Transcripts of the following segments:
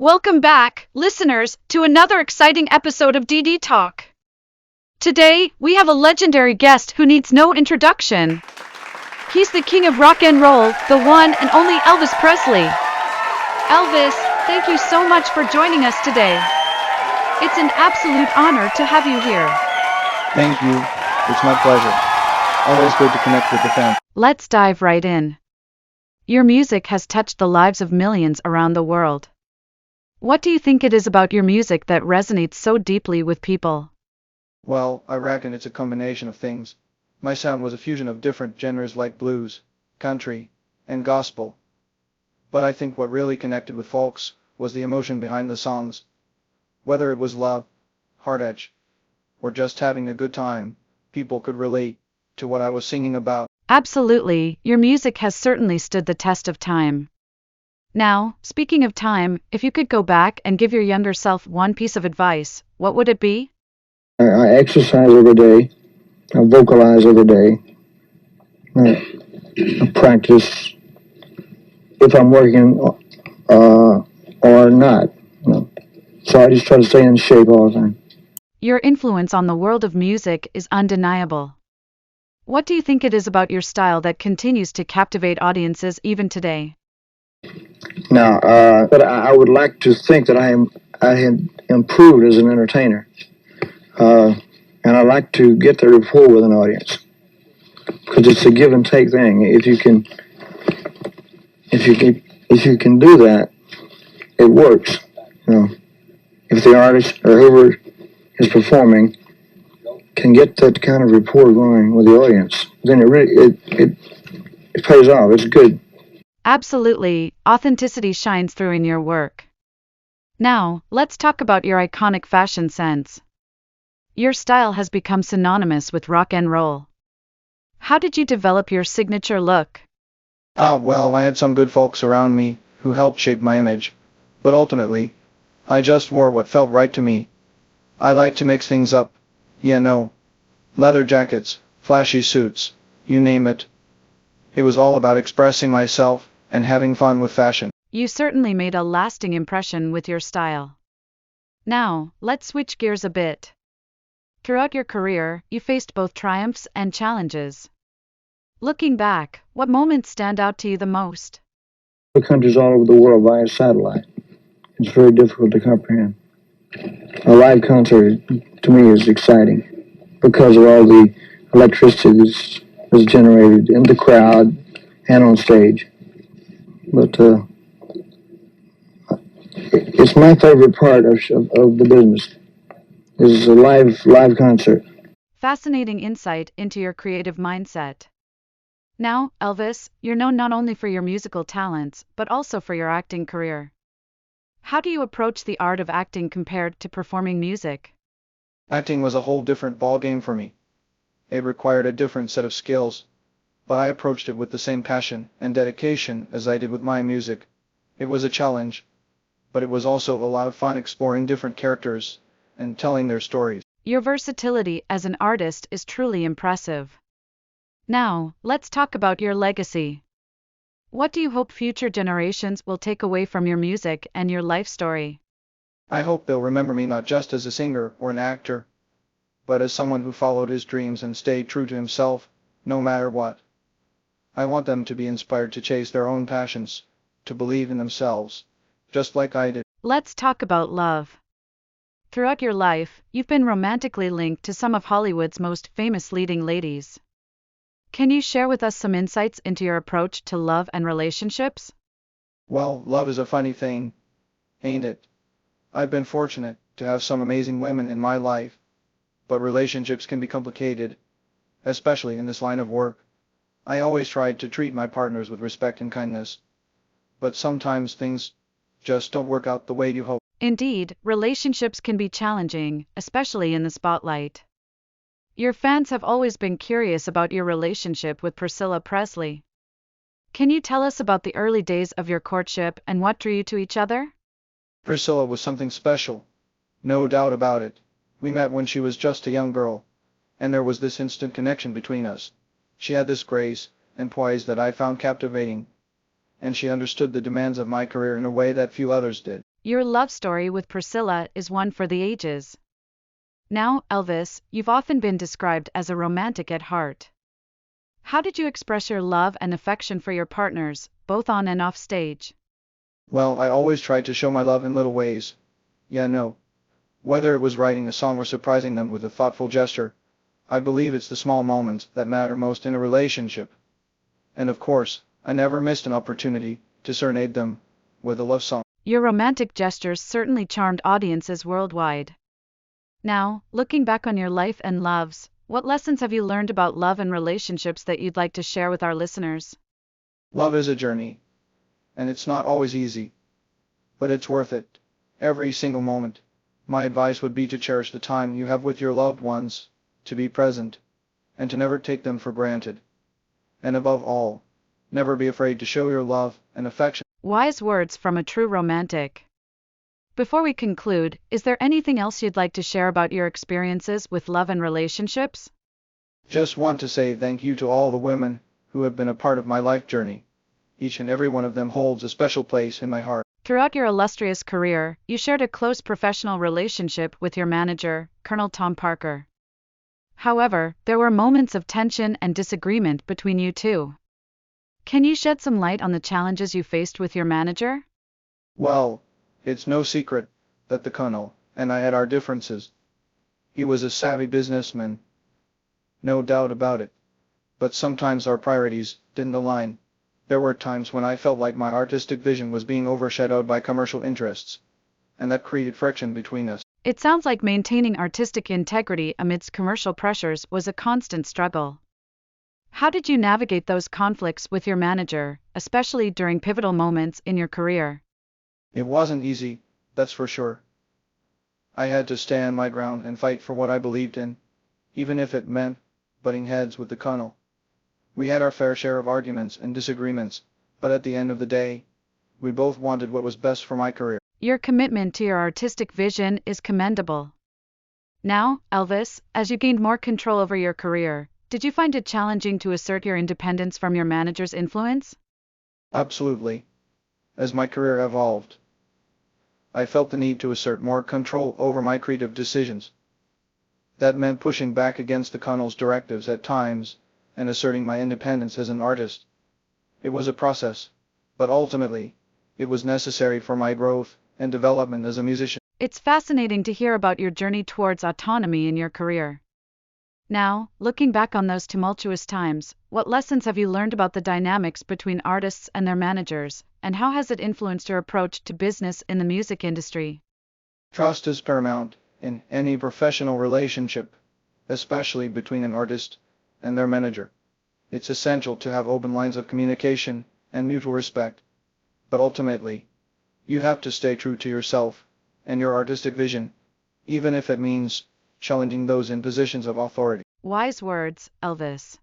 Welcome back, listeners, to another exciting episode of DD Talk. Today, we have a legendary guest who needs no introduction. He's the king of rock and roll, the one and only Elvis Presley. Elvis, thank you so much for joining us today. It's an absolute honor to have you here. Thank you. It's my pleasure. Always good to connect with the fans. Let's dive right in. Your music has touched the lives of millions around the world. What do you think it is about your music that resonates so deeply with people? Well, I reckon it's a combination of things. My sound was a fusion of different genres like blues, country, and gospel. But I think what really connected with folks was the emotion behind the songs. Whether it was love, heartache, or just having a good time, people could relate to what I was singing about. Absolutely, your music has certainly stood the test of time. Now, speaking of time, if you could go back and give your younger self one piece of advice, what would it be? I exercise every day. I vocalize every day. I practice if I'm working or not. You know. So I just try to stay in shape all the time. Your influence on the world of music is undeniable. What do you think it is about your style that continues to captivate audiences even today? Now, but I would like to think that I had improved as an entertainer, and I like to get the rapport with an audience because it's a give and take thing. If you can do that, it works. You know, if the artist or whoever is performing can get that kind of rapport going with the audience, then it pays off. It's good. Absolutely, authenticity shines through in your work. Now, let's talk about your iconic fashion sense. Your style has become synonymous with rock and roll. How did you develop your signature look? Well, I had some good folks around me who helped shape my image. But ultimately, I just wore what felt right to me. I like to mix things up. Leather jackets, flashy suits, you name it. It was all about expressing myself and having fun with fashion. You certainly made a lasting impression with your style. Now, let's switch gears a bit. Throughout your career, you faced both triumphs and challenges. Looking back, what moments stand out to you the most? The countries all over the world via satellite. It's very difficult to comprehend. A live concert, to me, is exciting because of all the electricity that's generated in the crowd and on stage. But it's my favorite part of the business is a live concert. Fascinating insight into your creative mindset. Now, Elvis, you're known not only for your musical talents, but also for your acting career. How do you approach the art of acting compared to performing music? Acting was a whole different ballgame for me. It required a different set of skills, but I approached it with the same passion and dedication as I did with my music. It was a challenge, but it was also a lot of fun exploring different characters and telling their stories. Your versatility as an artist is truly impressive. Now, let's talk about your legacy. What do you hope future generations will take away from your music and your life story? I hope they'll remember me not just as a singer or an actor, but as someone who followed his dreams and stayed true to himself, no matter what. I want them to be inspired to chase their own passions, to believe in themselves, just like I did. Let's talk about love. Throughout your life, you've been romantically linked to some of Hollywood's most famous leading ladies. Can you share with us some insights into your approach to love and relationships? Well, love is a funny thing, ain't it? I've been fortunate to have some amazing women in my life, but relationships can be complicated, especially in this line of work. I always tried to treat my partners with respect and kindness, but sometimes things just don't work out the way you hope. Indeed, relationships can be challenging, especially in the spotlight. Your fans have always been curious about your relationship with Priscilla Presley. Can you tell us about the early days of your courtship and what drew you to each other? Priscilla was something special, no doubt about it. We met when she was just a young girl, and there was this instant connection between us. She had this grace and poise that I found captivating, and she understood the demands of my career in a way that few others did. Your love story with Priscilla is one for the ages. Now, Elvis, you've often been described as a romantic at heart. How did you express your love and affection for your partners, both on and off stage? Well, I always tried to show my love in little ways. Yeah, no. Whether it was writing a song or surprising them with a thoughtful gesture, I believe it's the small moments that matter most in a relationship. And of course, I never missed an opportunity to serenade them with a love song. Your romantic gestures certainly charmed audiences worldwide. Now, looking back on your life and loves, what lessons have you learned about love and relationships that you'd like to share with our listeners? Love is a journey, and it's not always easy, but it's worth it. Every single moment. My advice would be to cherish the time you have with your loved ones, to be present, and to never take them for granted. And above all, never be afraid to show your love and affection. Wise words from a true romantic. Before we conclude, is there anything else you'd like to share about your experiences with love and relationships? Just want to say thank you to all the women who have been a part of my life journey. Each and every one of them holds a special place in my heart. Throughout your illustrious career, you shared a close professional relationship with your manager, Colonel Tom Parker. However, there were moments of tension and disagreement between you two. Can you shed some light on the challenges you faced with your manager? Well, it's no secret that the Colonel and I had our differences. He was a savvy businessman, no doubt about it. But sometimes our priorities didn't align. There were times when I felt like my artistic vision was being overshadowed by commercial interests, and that created friction between us. It sounds like maintaining artistic integrity amidst commercial pressures was a constant struggle. How did you navigate those conflicts with your manager, especially during pivotal moments in your career? It wasn't easy, that's for sure. I had to stand my ground and fight for what I believed in, even if it meant butting heads with the Colonel. We had our fair share of arguments and disagreements, but at the end of the day, we both wanted what was best for my career. Your commitment to your artistic vision is commendable. Now, Elvis, as you gained more control over your career, did you find it challenging to assert your independence from your manager's influence? Absolutely. As my career evolved, I felt the need to assert more control over my creative decisions. That meant pushing back against the Colonel's directives at times, and asserting my independence as an artist. It was a process, but ultimately, it was necessary for my growth and development as a musician. It's fascinating to hear about your journey towards autonomy in your career. Now, looking back on those tumultuous times, what lessons have you learned about the dynamics between artists and their managers, and how has it influenced your approach to business in the music industry? Trust is paramount in any professional relationship, especially between an artist and their manager. It's essential to have open lines of communication and mutual respect. But ultimately, you have to stay true to yourself and your artistic vision, even if it means challenging those in positions of authority. Wise words, Elvis.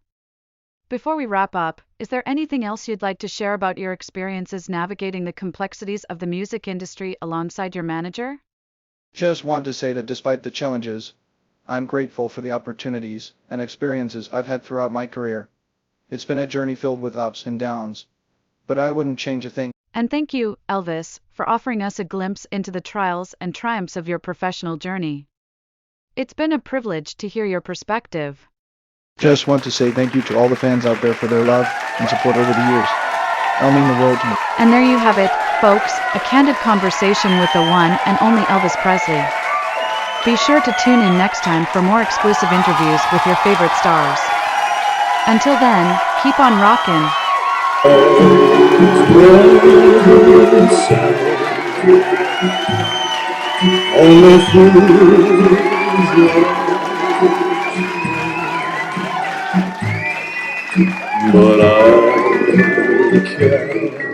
Before we wrap up, is there anything else you'd like to share about your experiences navigating the complexities of the music industry alongside your manager? Just want to say that despite the challenges, I'm grateful for the opportunities and experiences I've had throughout my career. It's been a journey filled with ups and downs, but I wouldn't change a thing. And thank you, Elvis, for offering us a glimpse into the trials and triumphs of your professional journey. It's been a privilege to hear your perspective. Just want to say thank you to all the fans out there for their love and support over the years. It'll mean the world to me. And there you have it, folks, a candid conversation with the one and only Elvis Presley. Be sure to tune in next time for more exclusive interviews with your favorite stars. Until then, keep on rockin'. But I care.